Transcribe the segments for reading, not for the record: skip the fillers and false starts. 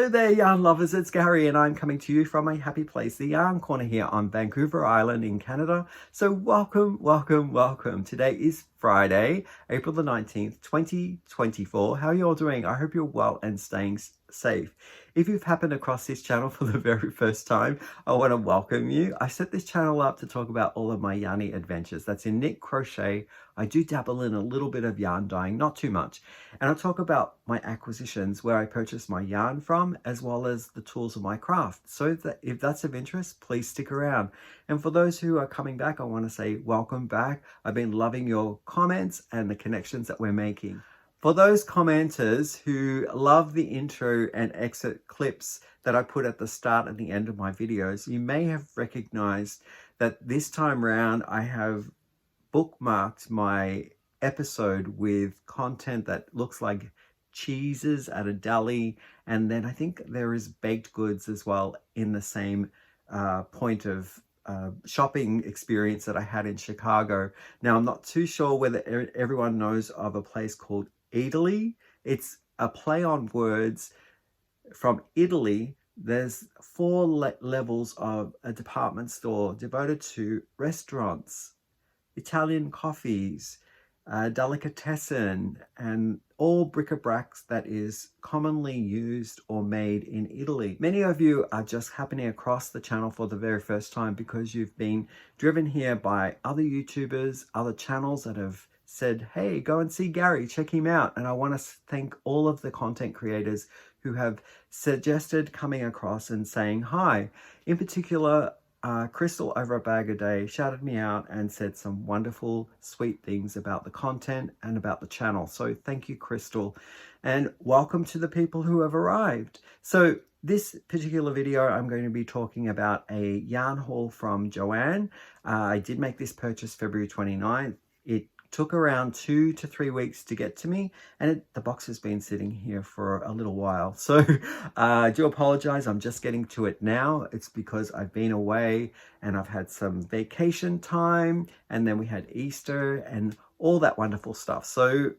Hello there, yarn lovers, it's Gary and I'm coming to you from a happy place, the Yarn Corner here on Vancouver Island in Canada. So welcome, welcome, welcome. Today is Friday, April the 19th, 2024. How are you all doing? I hope you're well and staying safe. If you've happened across this channel for the very first time, I want to welcome you. I set this channel up to talk about all of my yarny adventures. That's in knit, crochet. I do dabble in a little bit of yarn dyeing, not too much. And I'll talk about my acquisitions, where I purchased my yarn from, as well as the tools of my craft. So that if that's of interest, please stick around. And for those who are coming back, I want to say welcome back. I've been loving your comments and the connections that we're making. For those commenters who love the intro and exit clips that I put at the start and the end of my videos, you may have recognized that this time around I have bookmarked my episode with content that looks like cheeses at a deli, and then I think there is baked goods as well in the same point of shopping experience that I had in Chicago. Now, I'm not too sure whether everyone knows of a place called Italy. It's a play on words from Italy. There's 4 levels of a department store devoted to restaurants, Italian coffees, delicatessen, and all bric-a-brac that is commonly used or made in Italy. Many of you are just happening across the channel for the very first time because you've been driven here by other YouTubers, other channels that have said, hey, go and see Gary, check him out. And I want to thank all of the content creators who have suggested coming across and saying hi. In particular, Crystal over a Bag a Day shouted me out and said some wonderful, sweet things about the content and about the channel. So thank you, Crystal. And welcome to the people who have arrived. So this particular video, I'm going to be talking about a yarn haul from Joann. I did make this purchase February 29th. It took around 2 to 3 weeks to get to me, and the box has been sitting here for a little while. So I do apologize, I'm just getting to it now. It's because I've been away and I've had some vacation time, and then we had Easter and all that wonderful stuff. So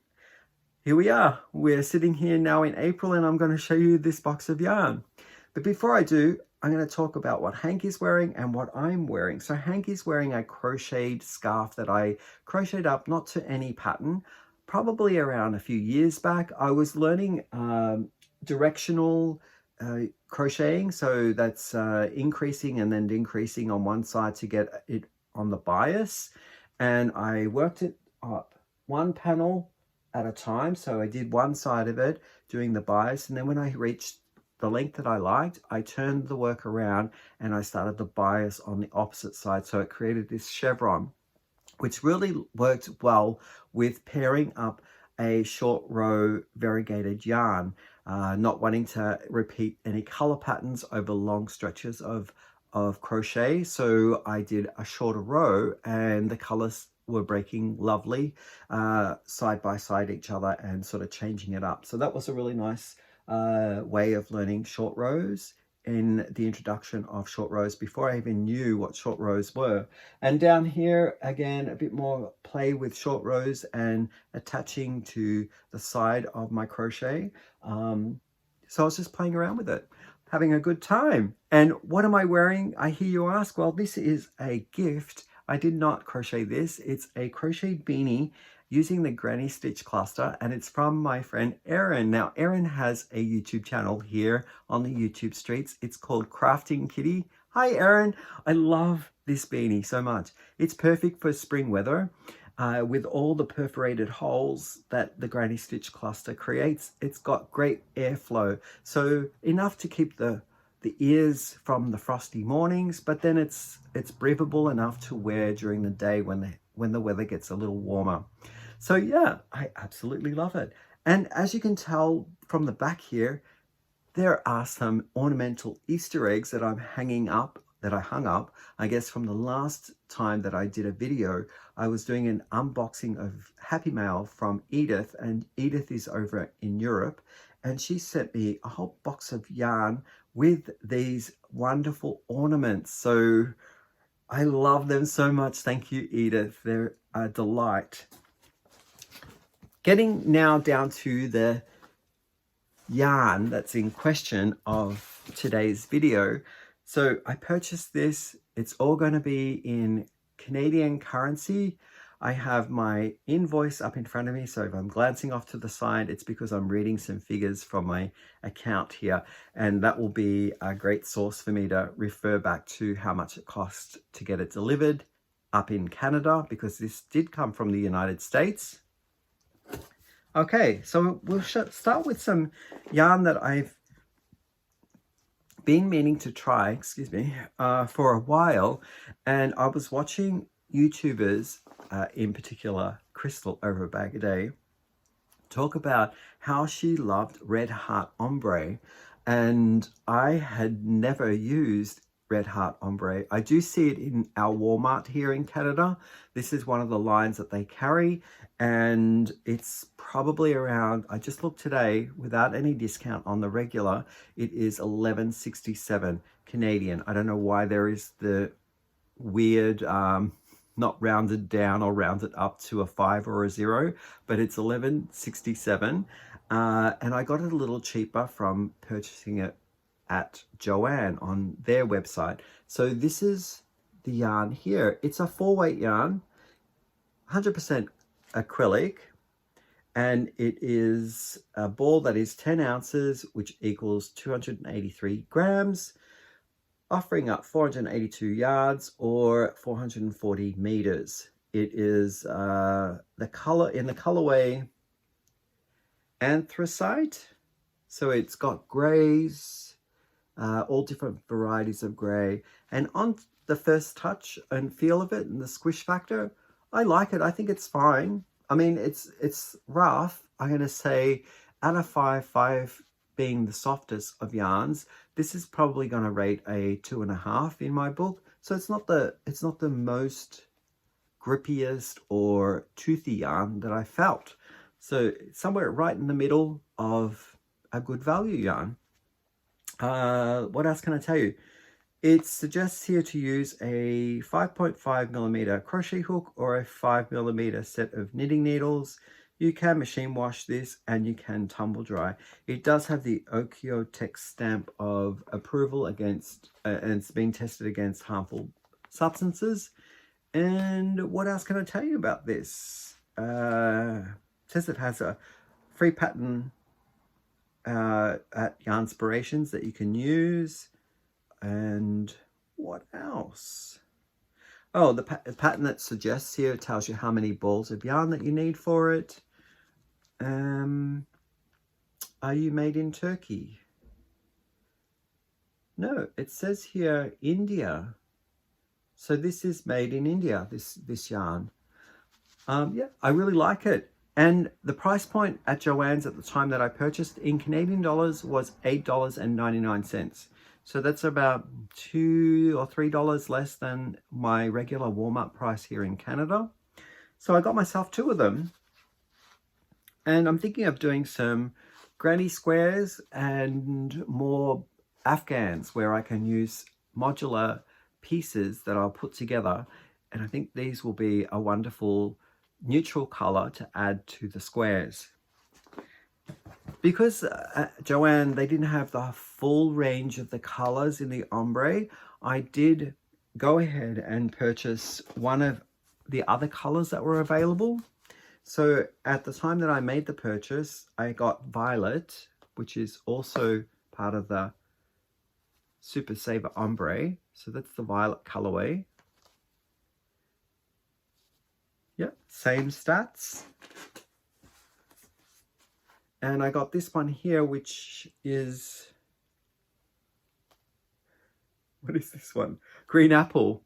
here we are. We're sitting here now in April, and I'm going to show you this box of yarn. But before I do, I'm going to talk about what Hank is wearing and what I'm wearing. So Hank is wearing a crocheted scarf that I crocheted up, not to any pattern, probably around a few years back. I was learning directional crocheting. So that's increasing and then decreasing on one side to get it on the bias. And I worked it up one panel at a time. So I did one side of it doing the bias. And then when I reached the length that I liked, I turned the work around and I started the bias on the opposite side. So it created this chevron, which really worked well with pairing up a short row variegated yarn, not wanting to repeat any color patterns over long stretches of crochet. So I did a shorter row and the colors were breaking lovely side by side each other and sort of changing it up. So that was a really nice way of learning short rows in the introduction of short rows before I even knew what short rows were. And down here again, a bit more play with short rows and attaching to the side of my crochet. So I was just playing around with it, having a good time. And what am I wearing, I hear you ask? Well, this is a gift. I did not crochet this. It's a crocheted beanie using the Granny Stitch cluster, and it's from my friend Erin. Now, Erin has a YouTube channel here on the YouTube streets. It's called Crafting Kitty. Hi, Erin. I love this beanie so much. It's perfect for spring weather with all the perforated holes that the Granny Stitch cluster creates. It's got great airflow, so enough to keep the ears from the frosty mornings, but then it's breathable enough to wear during the day when the weather gets a little warmer. So yeah, I absolutely love it. And as you can tell from the back here, there are some ornamental Easter eggs that I'm hanging up, that I hung up, I guess from the last time that I did a video. I was doing an unboxing of Happy Mail from Edith, and Edith is over in Europe, and she sent me a whole box of yarn with these wonderful ornaments. So I love them so much. Thank you, Edith. They're a delight. Getting now down to the yarn that's in question of today's video. So I purchased this. It's all going to be in Canadian currency. I have my invoice up in front of me, so if I'm glancing off to the side, it's because I'm reading some figures from my account here, and that will be a great source for me to refer back to how much it costs to get it delivered up in Canada, because this did come from the United States. Okay, so we'll start with some yarn that I've been meaning to try, excuse me, for a while, and I was watching YouTubers, in particular Crystal over a bag a day, talk about how she loved Red Heart Ombre, and I had never used Red Heart Ombre. I do see it in our Walmart here in Canada. This is one of the lines that they carry, and it's probably around, I just looked today, without any discount on the regular, it is $11.67 Canadian. I don't know why there is the weird not rounded down or rounded up to a 5 or a 0, but it's $11.67, and I got it a little cheaper from purchasing it at Joann on their website. So this is the yarn here. It's a 4-weight yarn, 100% acrylic, and it is a ball that is 10 ounces, which equals 283 grams, offering up 482 yards or 440 meters. It is the color in the colorway anthracite, so it's got grays, all different varieties of gray, and on the first touch and feel of it and the squish factor, I like it. I think it's fine. I mean, it's rough. I'm going to say out of 5 being the softest of yarns, this is probably going to rate a 2.5 in my book. So it's not the most grippiest or toothy yarn that I felt. So somewhere right in the middle of a good value yarn. What else can I tell you? It suggests here to use a 5.5 millimeter crochet hook or a 5 millimeter set of knitting needles. You can machine wash this and you can tumble dry. It does have the Okiotech stamp of approval against, and it's been tested against harmful substances. And what else can I tell you about this? It says it has a free pattern at Yarnspirations that you can use. And what else? Oh, the pattern that suggests here tells you how many balls of yarn that you need for it. Are you made in Turkey? No, it says here India. So this is made in India, this yarn. Yeah, I really like it. And the price point at Joann's at the time that I purchased in Canadian dollars was $8.99. So that's about $2 or $3 less than my regular Walmart price here in Canada. So I got myself 2 of them. And I'm thinking of doing some granny squares and more Afghans where I can use modular pieces that I'll put together. And I think these will be a wonderful neutral color to add to the squares. Because Joann, they didn't have the full range of the colors in the ombre, I did go ahead and purchase one of the other colors that were available. So at the time that I made the purchase, I got violet, which is also part of the Super Saver Ombre. So that's the violet colorway. Yep, same stats. And I got this one here, which is, what is this one? Green apple.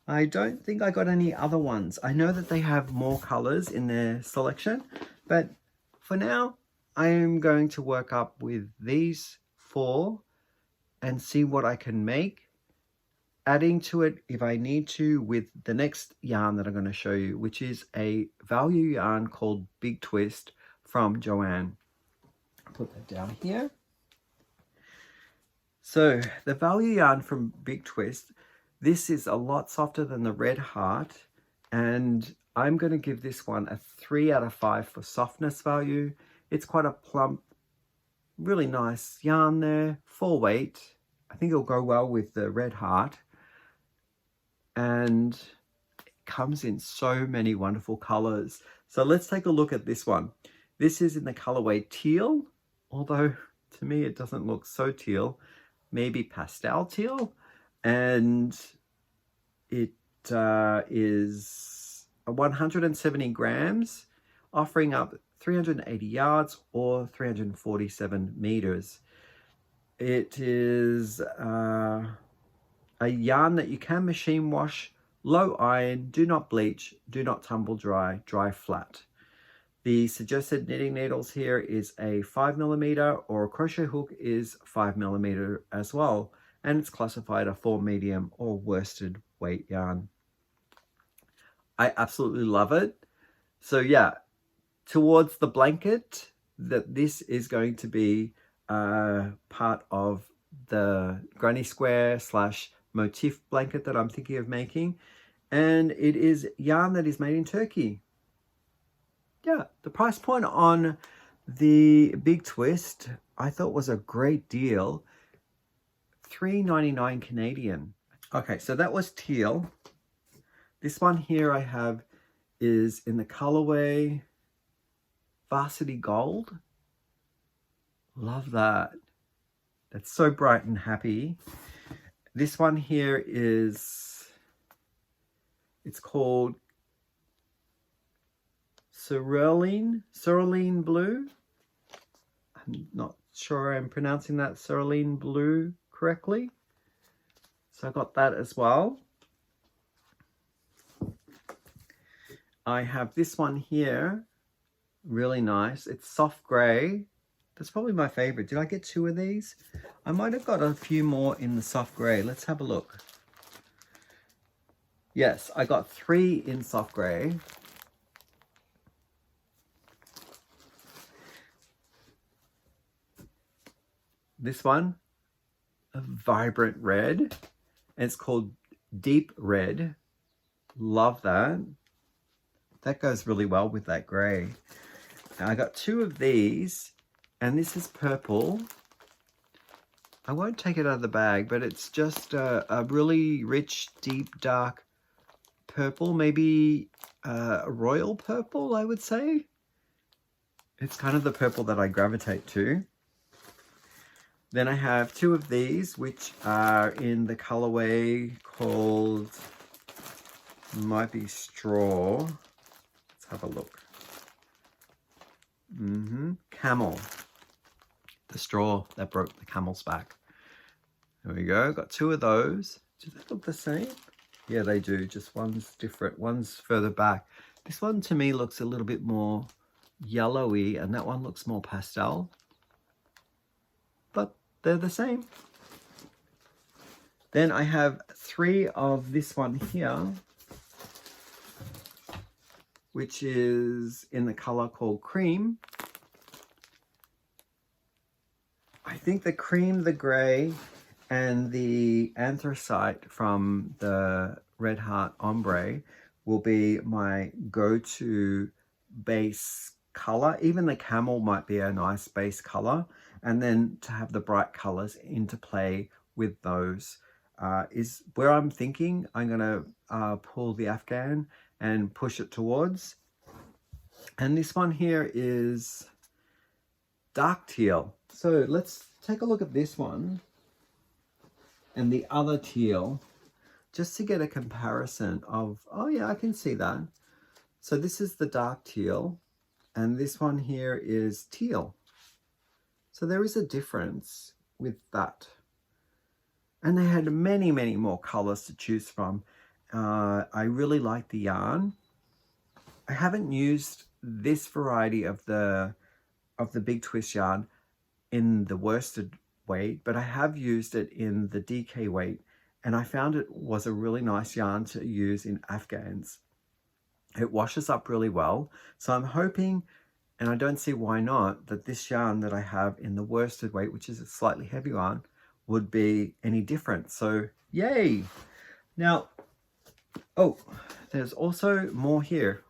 I don't think I got any other ones. I know that they have more colors in their selection, but for now, I am going to work up with these 4 and see what I can make, adding to it if I need to with the next yarn that I'm going to show you, which is a value yarn called Big Twist from Joann. I'll put that down here. So the value yarn from Big Twist, this is a lot softer than the Red Heart, and I'm going to give this one a 3 out of 5 for softness value. It's quite a plump, really nice yarn there, 4 weight. I think it'll go well with the red heart. And it comes in so many wonderful colors. So let's take a look at this one. This is in the colorway teal, although to me it doesn't look so teal, maybe pastel teal. And it is 170 grams, offering up 380 yards or 347 meters. It is a yarn that you can machine wash, low iron, do not bleach, do not tumble dry, dry flat. The suggested knitting needles here is a 5mm, or a crochet hook is 5mm as well, and it's classified a 4 medium or worsted weight yarn. I absolutely love it. So yeah, towards the blanket, that this is going to be part of the granny square / motif blanket that I'm thinking of making, and it is yarn that is made in Turkey. Yeah, the price point on the Big Twist I thought was a great deal, $3.99 Canadian. Okay, so that was teal. This one here I have is in the colorway Varsity Gold. Love that. That's so bright and happy. This one here is, it's called Cerulean Blue. I'm not sure I'm pronouncing that Cerulean Blue correctly. So I got that as well. I have this one here, really nice. It's soft gray. That's probably my favorite. Did I get 2 of these? I might have got a few more in the soft gray. Let's have a look. Yes, I got 3 in soft gray. This one, a vibrant red, and it's called Deep Red. Love that. That goes really well with that gray. Now I got 2 of these, and this is purple. I won't take it out of the bag, but it's just a really rich, deep, dark purple, maybe a royal purple, I would say. It's kind of the purple that I gravitate to. Then I have 2 of these, which are in the colorway called, might be straw. Let's have a look. Camel. The straw that broke the camel's back. There we go. Got 2 of those. Do they look the same? Yeah, they do. Just one's different. One's further back. This one to me looks a little bit more yellowy, and that one looks more pastel. But they're the same. Then I have 3 of this one here, which is in the color called Cream. I think the cream, the gray, and the anthracite from the Red Heart Ombre will be my go-to base color. Even the camel might be a nice base color. And then to have the bright colors interplay with those is where I'm thinking I'm going to pull the Afghan and push it towards. And this one here is dark teal. So let's take a look at this one and the other teal, just to get a comparison of, oh yeah, I can see that. So this is the dark teal, and this one here is teal. So there is a difference with that. And they had many, many more colors to choose from. I really like the yarn. I haven't used this variety of the Big Twist yarn in the worsted weight, but I have used it in the DK weight, and I found it was a really nice yarn to use in Afghans. It washes up really well. So I'm hoping, and I don't see why not, that this yarn that I have in the worsted weight, which is a slightly heavier one, would be any different. So yay! Now, oh, there's also more here.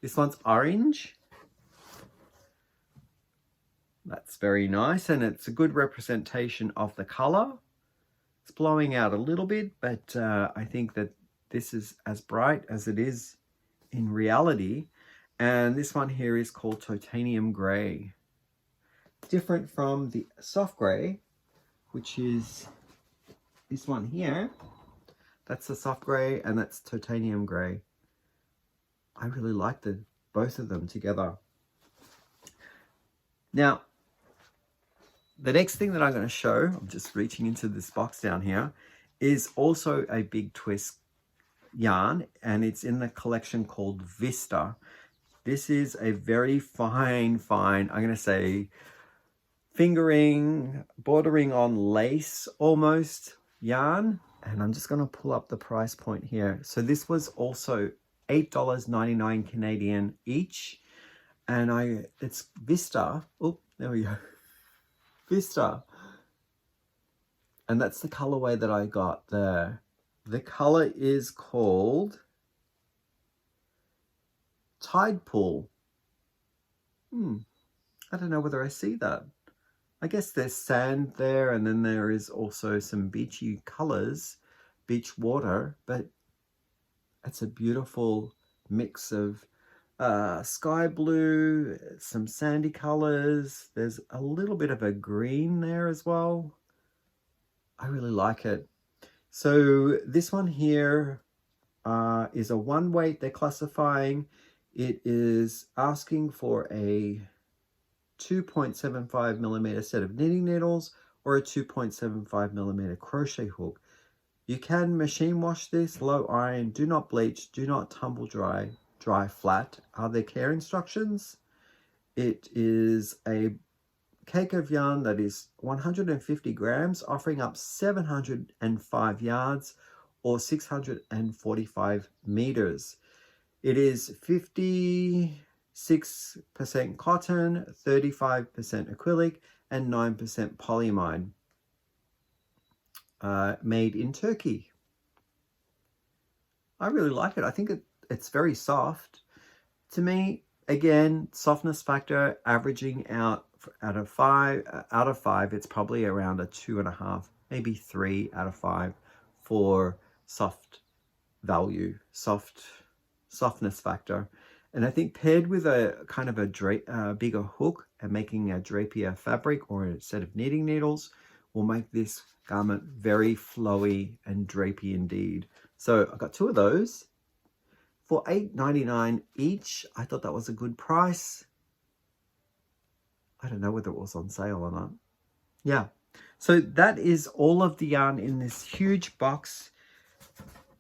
This one's orange. That's very nice, and it's a good representation of the color. It's blowing out a little bit, but I think that this is as bright as it is in reality. And this one here is called Titanium Gray. Different from the soft gray, which is this one here. That's the soft gray, and that's Titanium Gray. I really like both of them together. Now, the next thing that I'm going to show, I'm just reaching into this box down here, is also a big twist yarn, and it's in the collection called Vista. This is a very fine, I'm going to say fingering, bordering on lace almost yarn. And I'm just going to pull up the price point here. So this was also $8.99 Canadian each. And it's Vista. Oh, there we go. Vista. And that's the colorway that I got there. The color is called Tide Pool. I don't know whether I see that. I guess there's sand there, and then there is also some beachy colors, beach water, but it's a beautiful mix of sky blue, some sandy colors. There's a little bit of a green there as well. I really like it. So this one here is a one weight they're classifying. It is asking for a 2.75 millimeter set of knitting needles or a 2.75 millimeter crochet hook. You can machine wash this, low iron, do not bleach, do not tumble dry, dry flat are their care instructions. It is a cake of yarn that is 150 grams, offering up 705 yards or 645 meters. It is 56% cotton, 35% acrylic, and 9% polyamide. Made in Turkey. I really like it. I think it's very soft. To me, again, softness factor averaging out of five, it's probably around a 2.5, maybe 3 out of 5 for soft value, softness factor. And I think paired with a kind of a bigger hook and making a drapier fabric or a set of knitting needles will make this garment very flowy and drapey indeed. So I got 2 of those for $8.99 each. I thought that was a good price. I don't know whether it was on sale or not. Yeah. So that is all of the yarn in this huge box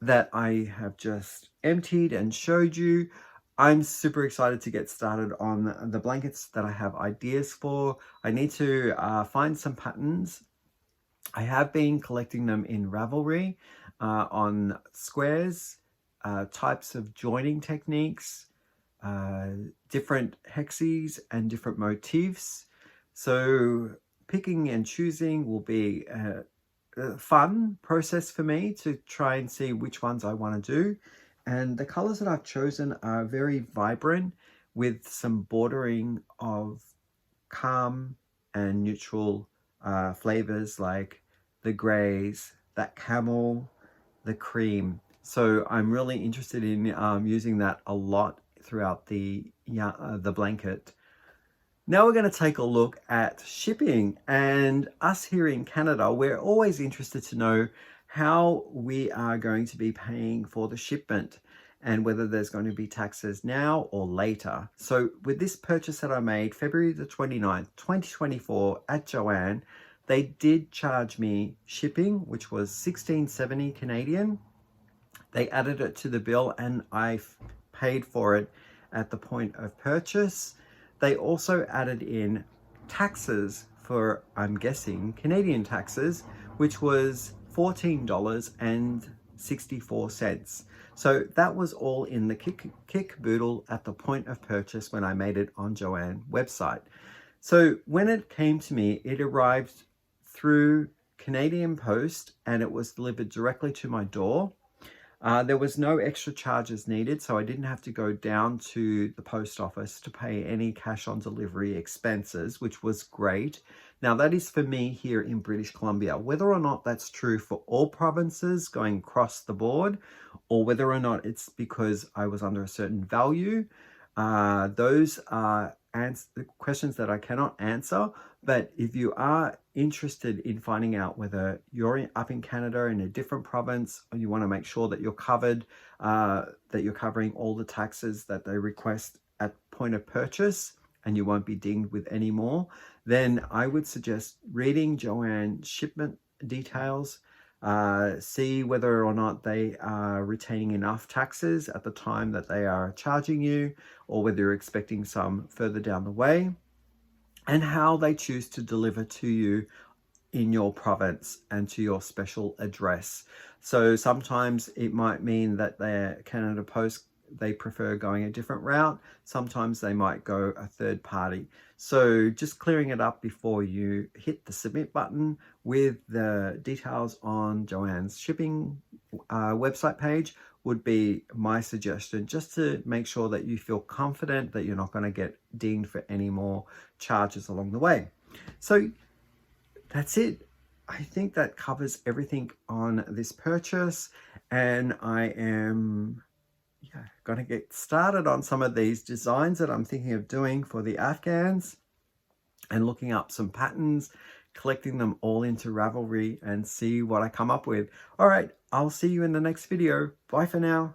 that I have just emptied and showed you. I'm super excited to get started on the blankets that I have ideas for. I need to find some patterns. I have been collecting them in Ravelry on squares, types of joining techniques, different hexes and different motifs. So picking and choosing will be a fun process for me to try and see which ones I want to do. And the colors that I've chosen are very vibrant with some bordering of calm and neutral flavors like the grays, that camel, the cream. So I'm really interested in using that a lot throughout the blanket. Now we're going to take a look at shipping, and us here in Canada, we're always interested to know how we are going to be paying for the shipment and whether there's going to be taxes now or later. So with this purchase that I made February the 29th, 2024 at Joann, they did charge me shipping, which was $16.70 Canadian. They added it to the bill and I paid for it at the point of purchase. They also added in taxes for, I'm guessing, Canadian taxes, which was $14.64. So that was all in the kick boodle at the point of purchase when I made it on Joann website. So when it came to me, it arrived through Canadian Post and it was delivered directly to my door. There was no extra charges needed, so I didn't have to go down to the post office to pay any cash on delivery expenses, which was great. Now that is for me here in British Columbia. Whether or not that's true for all provinces going across the board, or whether or not it's because I was under a certain value, those are questions that I cannot answer. But if you are interested in finding out whether you're up in Canada in a different province, or you want to make sure that you're covered, that you're covering all the taxes that they request at point of purchase, and you won't be dinged with any more, then I would suggest reading Joann's shipment details. See whether or not they are retaining enough taxes at the time that they are charging you, or whether you're expecting some further down the way, and how they choose to deliver to you in your province and to your special address. So sometimes it might mean that their Canada Post, they prefer going a different route. Sometimes they might go a third party. So just clearing it up before you hit the submit button with the details on Joann's shipping website page would be my suggestion, just to make sure that you feel confident that you're not going to get dinged for any more charges along the way. So that's it. I think that covers everything on this purchase, and I am going to get started on some of these designs that I'm thinking of doing for the Afghans, and looking up some patterns, collecting them all into Ravelry, and see what I come up with. All right, I'll see you in the next video. Bye for now.